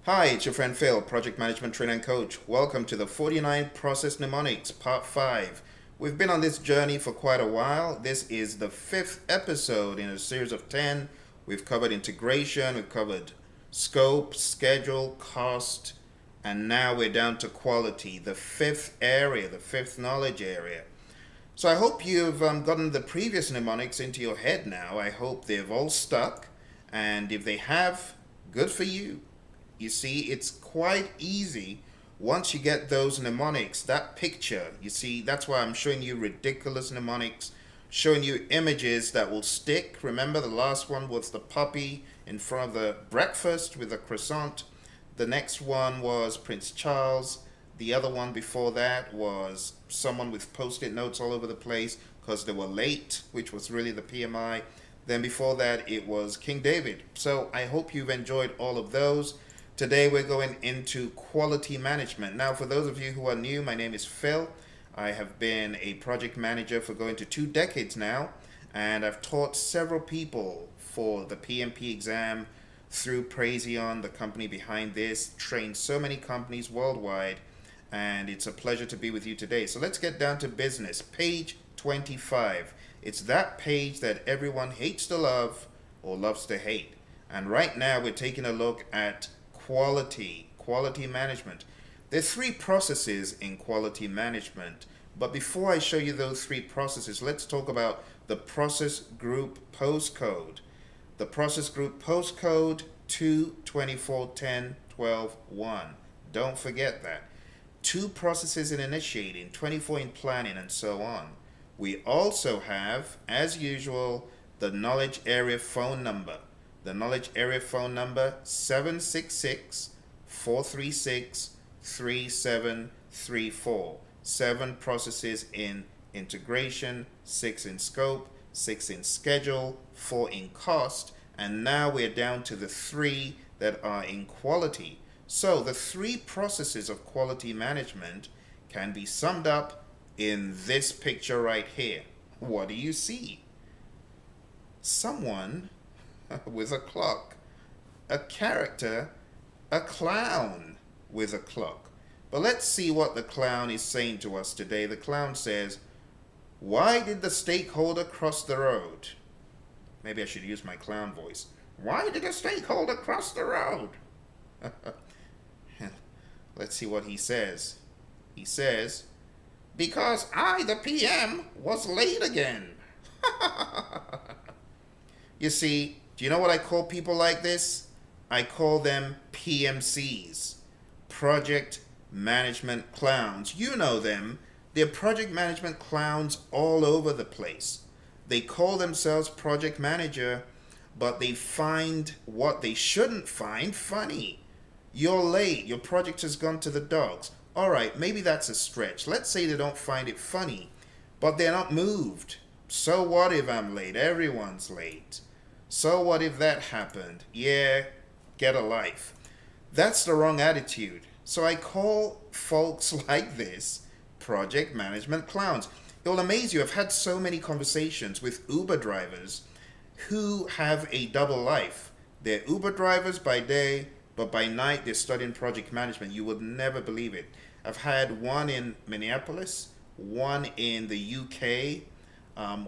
Hi, it's your friend Phil, Project Management Trainer and Coach. Welcome to the 49 Process Mnemonics Part 5. We've been on this journey for quite a while. This is the 5th episode in a series of 10. We've covered integration, we've covered scope, schedule, cost, and now we're down to quality, the 5th area, the 5th knowledge area. So I hope you've gotten the previous mnemonics into your head now. I hope they've all stuck, and if they have, good for you. You see, it's quite easy once you get those mnemonics, that picture. You see, that's why I'm showing you ridiculous mnemonics, showing you images that will stick. Remember, the last one was the puppy in front of the breakfast with a croissant. The next one was Prince Charles. The other one before that was someone with post-it notes all over the place because they were late, which was really the PMI. Then before that, it was King David. So I hope you've enjoyed all of those. Today we're going into quality management. Now, for those of you who are new, my name is Phil. I have been a project manager for going to 2 decades now, and I've taught several people for the PMP exam through Praizion, the company behind this, trained so many companies worldwide, and it's a pleasure to be with you today. So let's get down to business. Page 25. It's that page that everyone hates to love or loves to hate. And right now we're taking a look at quality management. There's 3 processes in quality management, but before I show you those 3 processes, let's talk about the process group postcode. The process group postcode 2241012-1. Don't forget that. 2 processes in initiating, 24 in planning, and so on. We also have, as usual, the knowledge area phone number. The knowledge area phone number 766-436-3734. 7 processes in integration, 6 in scope, 6 in schedule, 4 in cost, and now we're down to the 3 that are in quality. So the 3 processes of quality management can be summed up in this picture right here. What do you see? Someone with a clock, a character, a clown with a clock. But let's see what the clown is saying to us today. The clown says, "Why did the stakeholder cross the road?" Maybe I should use my clown voice. "Why did the stakeholder cross the road?" Let's see what he says. He says, "Because I, the PM, was late again." You see, do you know what I call people like this? I call them PMCs, Project Management Clowns. You know them. They're project management clowns all over the place. They call themselves project manager, but they find what they shouldn't find funny. You're late. Your project has gone to the dogs. All right, maybe that's a stretch. Let's say they don't find it funny, but they're not moved. So what if I'm late? Everyone's late. So what if that happened? Yeah, get a life. That's the wrong attitude. So I call folks like this project management clowns. It will amaze you. I've had so many conversations with Uber drivers who have a double life. They're Uber drivers by day, but by night they're studying project management. You would never believe it. I've had one in Minneapolis, one in the UK,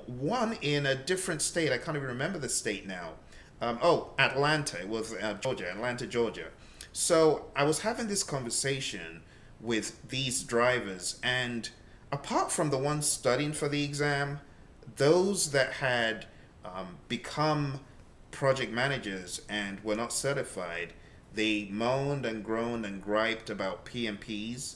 one in a different state. I can't even remember the state now. Atlanta. It was Georgia, Atlanta, Georgia. So I was having this conversation with these drivers, and apart from the ones studying for the exam, those that had become project managers and were not certified, they moaned and groaned and griped about PMPs.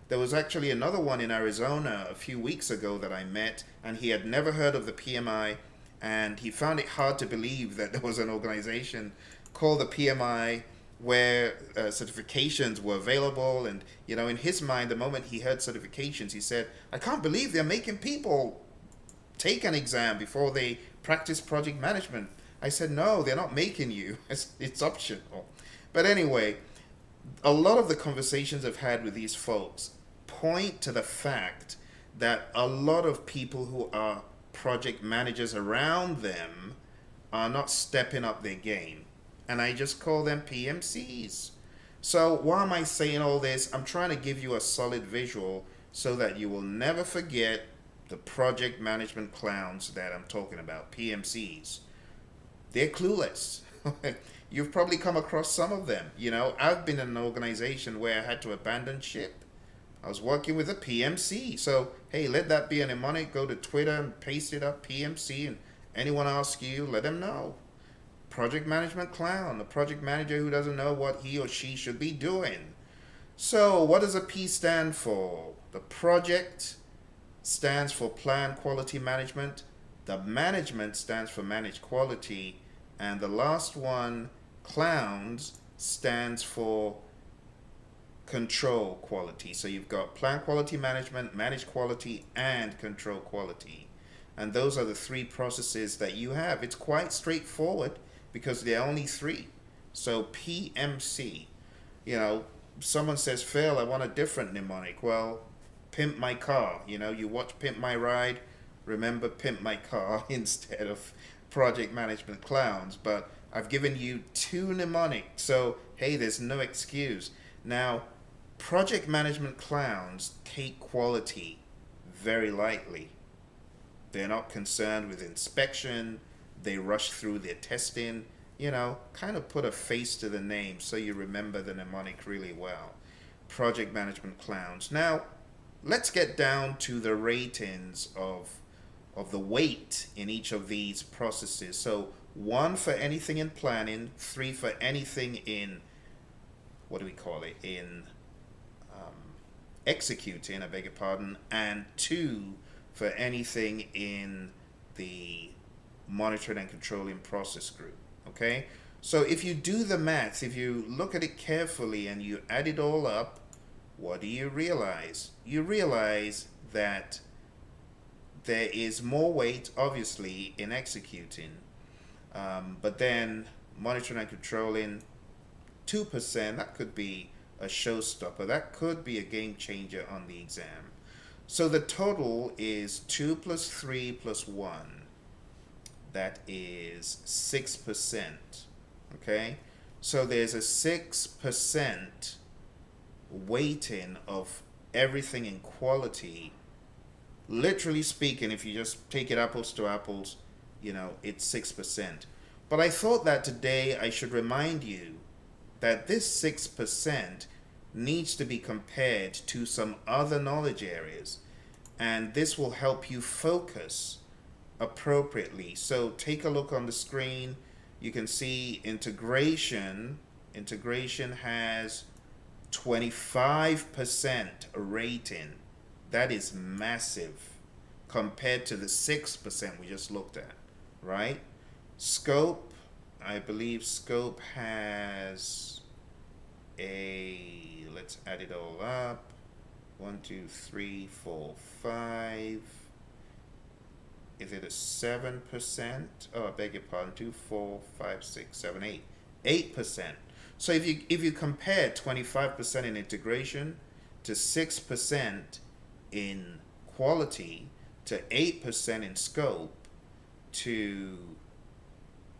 There was actually another one in Arizona a few weeks ago that I met, and he had never heard of the PMI, and he found it hard to believe that there was an organization called the PMI where certifications were available. And, in his mind, the moment he heard certifications, he said, "I can't believe they're making people take an exam before they practice project management." I said, "No, they're not making you. It's optional." But anyway, a lot of the conversations I've had with these folks point to the fact that a lot of people who are project managers around them are not stepping up their game. And I just call them PMCs. So why am I saying all this? I'm trying to give you a solid visual so that you will never forget the project management clowns that I'm talking about, PMCs. They're clueless. You've probably come across some of them. You know, I've been in an organization where I had to abandon ship. I was working with a PMC. So, hey, let that be a mnemonic. Go to Twitter and paste it up, PMC, and anyone asks you, let them know. Project management clown, a project manager who doesn't know what he or she should be doing. So, what does a P stand for? The project stands for plan quality management. The management stands for managed quality. And the last one, clowns, stands for control quality. So you've got plan quality management, managed quality, and control quality. And those are the three processes that you have. It's quite straightforward because there are only three. So PMC, you know, someone says, Phil, I want a different mnemonic. Well, pimp my car. You know, you watch Pimp My Ride, remember Pimp My Car instead of project management clowns. But I've given you two mnemonics. So, hey, there's no excuse. Now, project management clowns take quality very lightly. They're not concerned with inspection. They rush through their testing. You know, kind of put a face to the name so you remember the mnemonic really well. Project management clowns. Now, let's get down to the ratings of the weight in each of these processes. So 1 for anything in planning, 3 for anything in, what do we call it, in executing, I beg your pardon, and 2 for anything in the monitoring and controlling process group. Okay? So if you do the maths, if you look at it carefully and you add it all up, what do you realize? You realize that there is more weight, obviously, in executing. But then monitoring and controlling, 2%, that could be a showstopper. That could be a game changer on the exam. So the total is 2 plus 3 plus 1. That is 6%. Okay? So there's a 6% weighting of everything in quality. Literally speaking, if you just take it apples to apples, you know, it's 6%. But I thought that today I should remind you that this 6% needs to be compared to some other knowledge areas, and this will help you focus appropriately. So take a look on the screen. You can see integration has 25% rating. That is massive compared to the 6% we just looked at, right? Scope, I believe scope has a, let's add it all up. 1, 2, 3, 4, 5. Is it a 7%? Oh, I beg your pardon. 2, 4, 5, 6, 7, 8. 8%. So if you compare 25% in integration to 6% in quality to 8% in scope to,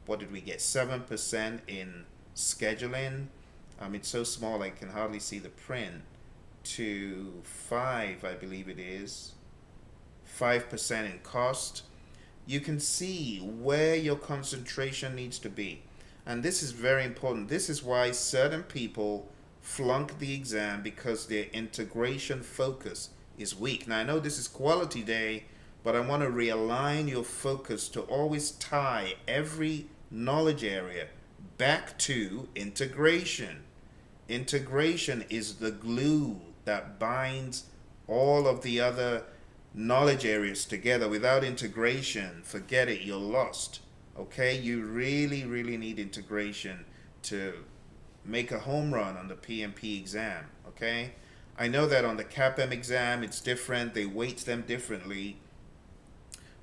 what did we get, 7% in scheduling, it's so small I can hardly see the print, to 5, I believe it is, 5% in cost, you can see where your concentration needs to be. And this is very important. This is why certain people flunk the exam, because their integration focus is weak. Now I know this is quality day, but I want to realign your focus to always tie every knowledge area back to integration. Integration is the glue that binds all of the other knowledge areas together. Without integration, forget it, you're lost. Okay, you really need integration to make a home run on the PMP exam. Okay, I know that on the CAPM exam it's different, they weight them differently,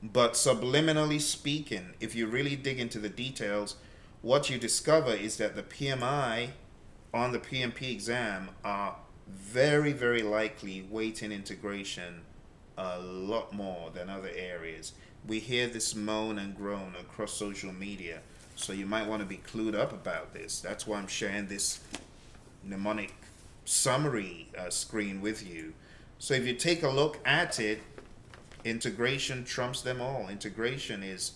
but subliminally speaking, if you really dig into the details, what you discover is that the PMI on the PMP exam are very likely weighting integration a lot more than other areas. We hear this moan and groan across social media, so you might want to be clued up about this. That's why I'm sharing this mnemonic summary screen with you. So if you take a look at it, integration trumps them all. Integration is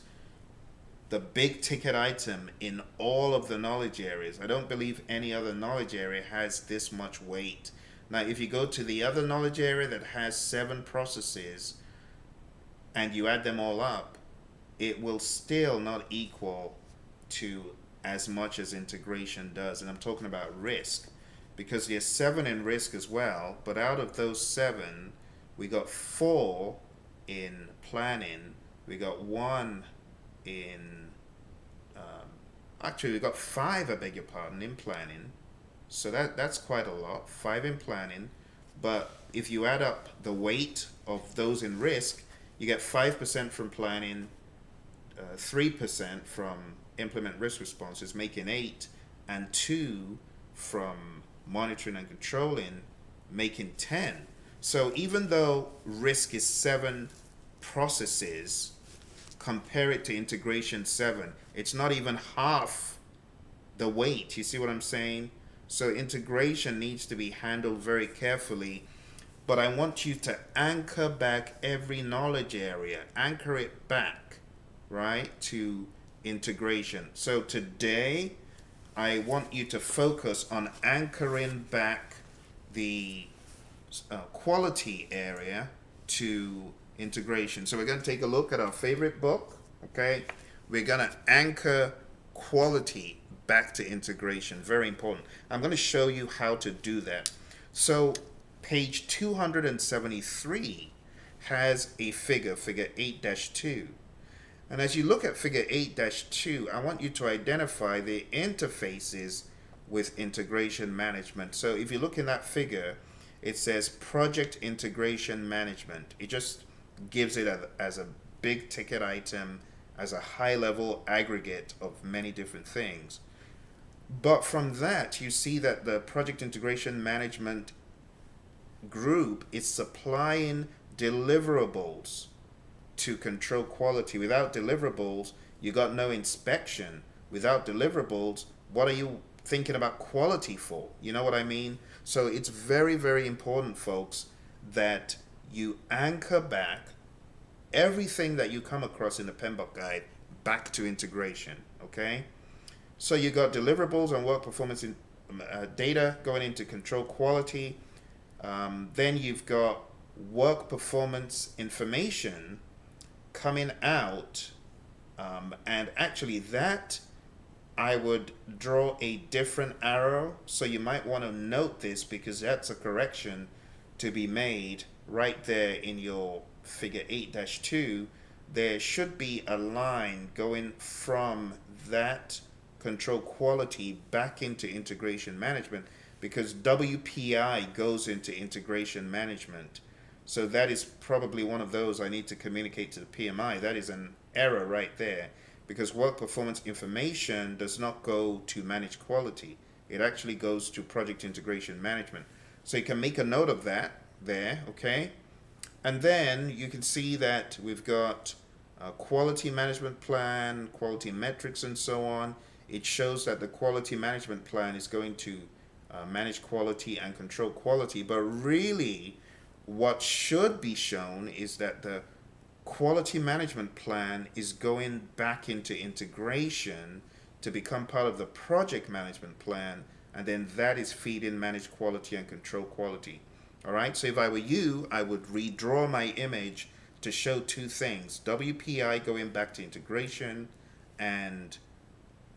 the big ticket item in all of the knowledge areas. I don't believe any other knowledge area has this much weight. Now, if you go to the other knowledge area that has 7 processes and you add them all up, it will still not equal to as much as integration does. And I'm talking about risk, because there's 7 in risk as well, but out of those 7, we got 4 in planning, we got 1 in, actually we got 5, I beg your pardon, in planning. So that's quite a lot, 5 in planning. But if you add up the weight of those in risk, you get 5% from planning, 3% from implement risk responses, making 8, and 2 from monitoring and controlling, making 10. So even though risk is 7 processes, compare it to integration 7, it's not even half the weight. You see what I'm saying? So integration needs to be handled very carefully, but I want you to anchor back every knowledge area, anchor it back, right, to integration. So today, I want you to focus on anchoring back the quality area to integration. So we're going to take a look at our favorite book, okay? We're going to anchor quality back to integration. Very important. I'm going to show you how to do that. So page 273 has a figure 8-2. And as you look at figure 8-2, I want you to identify the interfaces with integration management. So if you look in that figure, it says project integration management. It just gives it as a big ticket item, as a high level aggregate of many different things. But from that, you see that the project integration management group is supplying deliverables to control quality. Without deliverables, you got no inspection. Without deliverables, what are you thinking about quality for? You know what I mean? So it's very, very important, folks, that you anchor back everything that you come across in the PMBOK guide back to integration, okay? So you got deliverables and work performance in, data going into control quality. Then you've got work performance information coming out, and actually that I would draw a different arrow, so you might want to note this because that's a correction to be made right there in your figure 8-2. There should be a line going from that control quality back into integration management, because WPI goes into integration management. So that is probably one of those I need to communicate to the PMI. That is an error right there, because work performance information does not go to manage quality. It actually goes to project integration management. So you can make a note of that there, okay? And then you can see that we've got a quality management plan, quality metrics, and so on. It shows that the quality management plan is going to manage quality and control quality, but really what should be shown is that the quality management plan is going back into integration to become part of the project management plan, and then that is feeding manage quality and control quality. All right, so if I were you, I would redraw my image to show 2 things: WPI going back to integration, and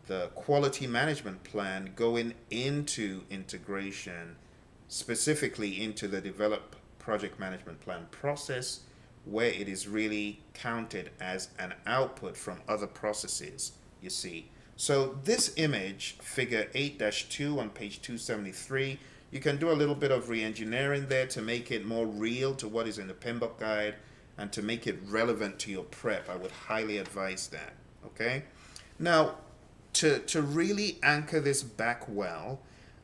the quality management plan going into integration, specifically into the develop project management plan process, where it is really counted as an output from other processes, you see. So this image, figure 8-2 on page 273, you can do a little bit of re-engineering there to make it more real to what is in the PMBOK guide and to make it relevant to your prep. I would highly advise that, okay? Now, to really anchor this back well,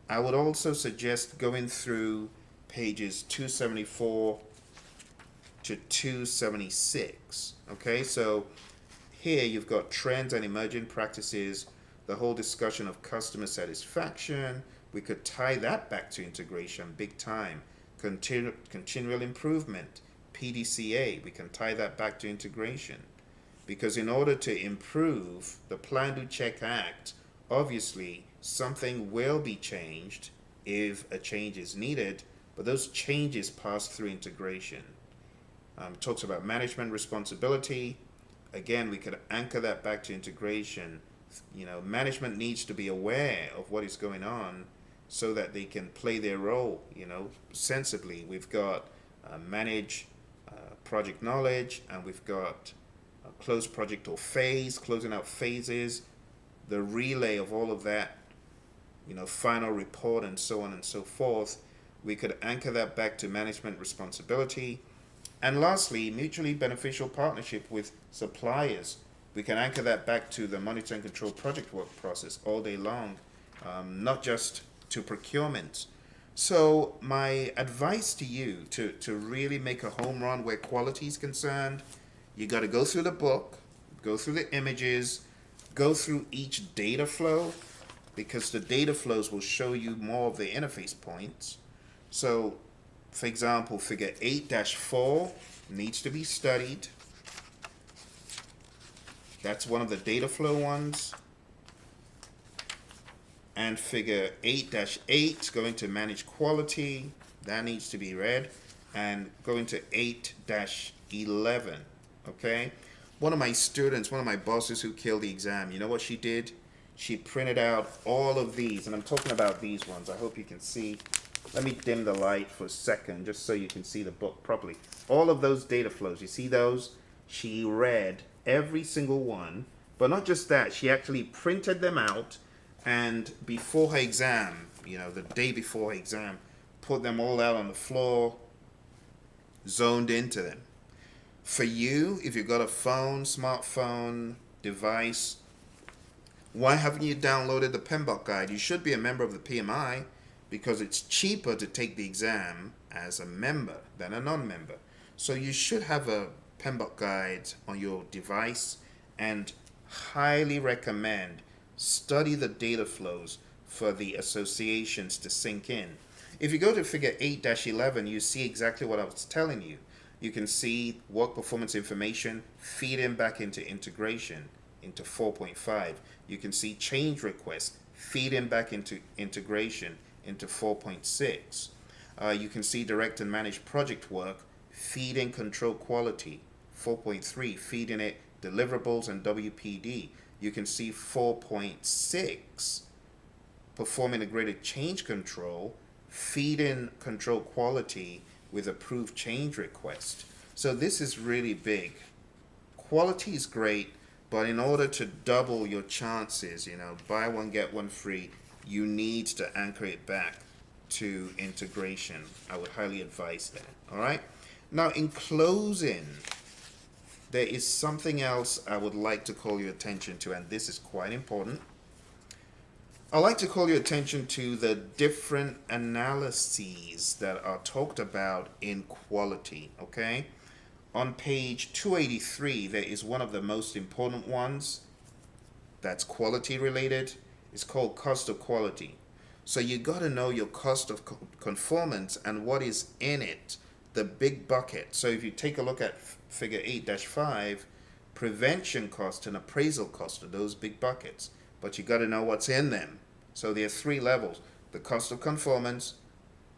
I would also suggest going through pages 274 to 276. Okay, so here you've got trends and emerging practices, the whole discussion of customer satisfaction. we could tie that back to integration big time. Continual improvement, PDCA, we can tie that back to integration. Because in order to improve the Plan, Do, Check, Act, obviously something will be changed if a change is needed, but those changes pass through integration. Talks about management responsibility. Again, we could anchor that back to integration. Management needs to be aware of what is going on so that they can play their role, sensibly. We've got manage project knowledge, and we've got close project or phase, closing out phases, the relay of all of that, final report, and so on and so forth. We could anchor that back to management responsibility. And lastly, mutually beneficial partnership with suppliers. We can anchor that back to the monitor and control project work process all day long, not just to procurement. So my advice to you to really make a home run where quality is concerned, you got to go through the book, go through the images, go through each data flow, because the data flows will show you more of the interface points. So, for example, figure 8-4 needs to be studied. That's one of the data flow ones. And figure 8-8 going to manage quality. That needs to be read. And going to 8-11. Okay? One of my students, one of my bosses who killed the exam, you know what she did? She printed out all of these. And I'm talking about these ones. I hope you can see. Let me dim the light for a second just so you can see the book properly. All of those data flows, you see those? She read every single one. But not just that, she actually printed them out, and before her exam, the day before her exam, put them all out on the floor, zoned into them. For you, if you've got a phone, smartphone, device, why haven't you downloaded the PMBOK guide? You should be a member of the PMI, because it's cheaper to take the exam as a member than a non-member. So you should have a PMBOK guide on your device, and highly recommend study the data flows for the associations to sink in. If you go to figure 8-11, you see exactly what I was telling you. You can see work performance information feeding back into integration, into 4.5. You can see change requests feeding back into integration, into 4.6. You can see direct and manage project work feeding control quality, 4.3, feeding it deliverables and WPD. You can see 4.6, perform integrated change control, feeding control quality with approved change request. So this is really big. Quality is great, but in order to double your chances, buy one, get one free, you need to anchor it back to integration. I would highly advise that. All right. Now, in closing, there is something else I would like to call your attention to, and this is quite important. I'd like to call your attention to the different analyses that are talked about in quality, okay? On page 283, there is one of the most important ones that's quality related. It's called cost of quality. So you got to know your cost of conformance and what is in it, the big bucket. So if you take a look at figure 8-5, prevention cost and appraisal cost are those big buckets. But you got to know what's in them. So there are three levels: the cost of conformance,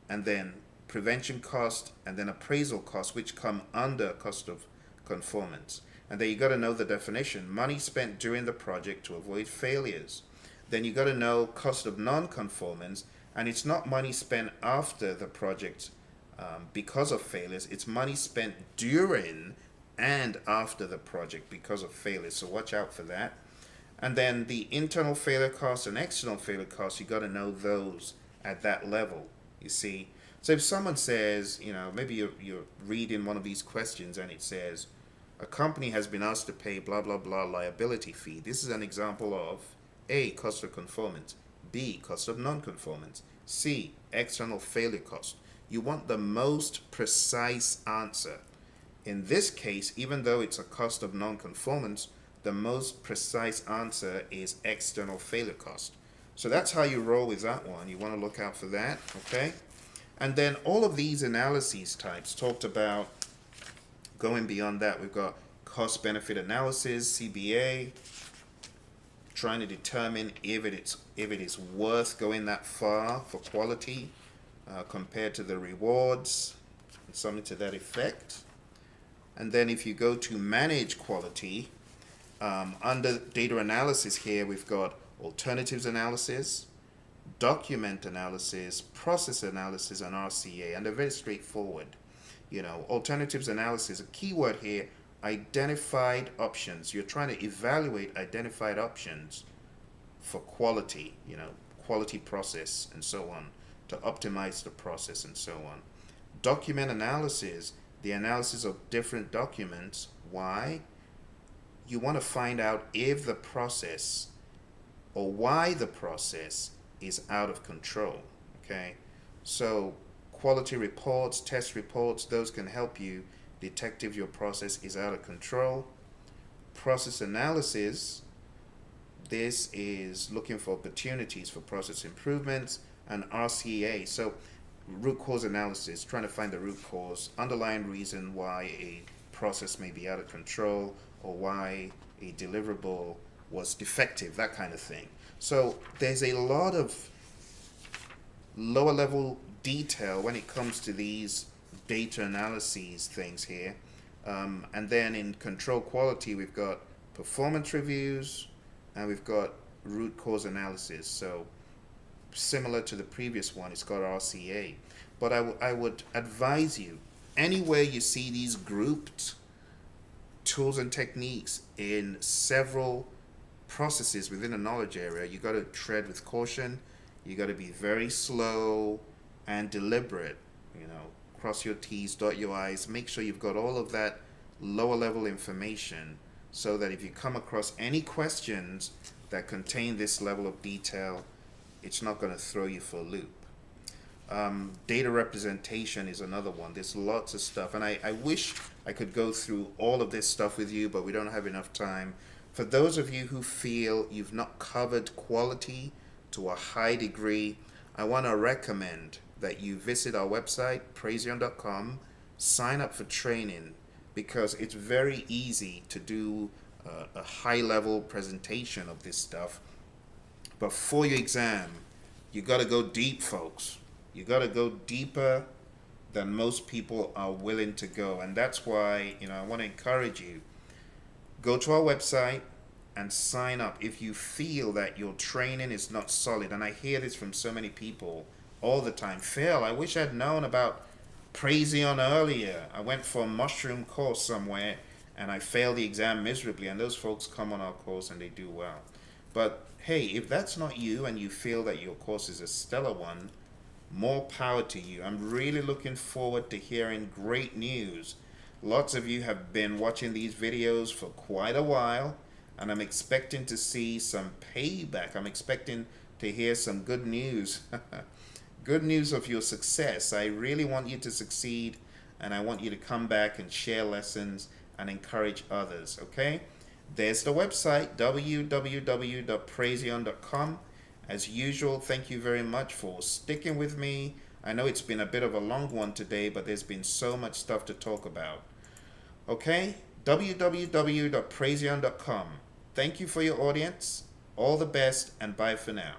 and then prevention cost, and then appraisal cost, which come under cost of conformance. And then you got to know the definition: money spent during the project to avoid failures. Then you got to know cost of non-conformance, and it's not money spent after the project because of failures. It's money spent during and after the project because of failures. So watch out for that. And then the internal failure costs and external failure costs, you got to know those at that level, you see. So if someone says, maybe you're reading one of these questions and it says, a company has been asked to pay blah, blah, blah liability fee. This is an example of A, cost of conformance, B, cost of non-conformance, C, external failure cost. You want the most precise answer. In this case, even though it's a cost of non-conformance, the most precise answer is external failure cost. So that's how you roll with that one. You want to look out for that, okay? And then all of these analyses types talked about going beyond that. We've got cost benefit analysis, CBA, trying to determine if it is worth going that far for quality compared to the rewards, something to that effect. And then if you go to manage quality, under data analysis here, we've got alternatives analysis, document analysis, process analysis, and RCA, and they're very straightforward. You know, alternatives analysis, a keyword here, identified options. You're trying to evaluate identified options for quality, you know, quality process and so on, to optimize the process and so on. Document analysis, the analysis of different documents. Why? You want to find out if the process or why the process is out of control, okay? So quality reports, test reports, those can help you detect if your process is out of control. Process analysis, this is looking for opportunities for process improvements. And RCA, so root cause analysis, trying to find the root cause, underlying reason why a process may be out of control or why a deliverable was defective, that kind of thing. So there's a lot of lower level detail when it comes to these data analyses things here. And then in control quality, we've got performance reviews and we've got root cause analysis. So similar to the previous one, it's got RCA. But I would advise you, anywhere you see these grouped tools and techniques in several processes within a knowledge area, you got to tread with caution. You got to be very slow and deliberate. You know, cross your T's, dot your I's. Make sure you've got all of that lower level information so that if you come across any questions that contain this level of detail, it's not going to throw you for a loop. Data representation is another one. There's lots of stuff, and I wish I could go through all of this stuff with you, but we don't have enough time. For those of you who feel you've not covered quality to a high degree, I want to recommend that you visit our website, Praizion.com, sign up for training, because it's very easy to do a high-level presentation of this stuff. But for your exam, you got to go deep, folks. You got to go deeper than most people are willing to go. And that's why, you know, I want to encourage you, go to our website and sign up if you feel that your training is not solid. And I hear this from so many people all the time. Phil, I wish I'd known about Praizion earlier. I went for a mushroom course somewhere and I failed the exam miserably. And those folks come on our course and they do well. But hey, if that's not you and you feel that your course is a stellar one, more power to you. I'm really looking forward to hearing great news. Lots of you have been watching these videos for quite a while, and I'm expecting to see some payback. I'm expecting to hear some good news. Good news of your success. I really want you to succeed, and I want you to come back and share lessons and encourage others, okay? There's the website, www.praizion.com. As usual, thank you very much for sticking with me. I know it's been a bit of a long one today, but there's been so much stuff to talk about. Okay, www.praizion.com. Thank you for your audience. All the best, and bye for now.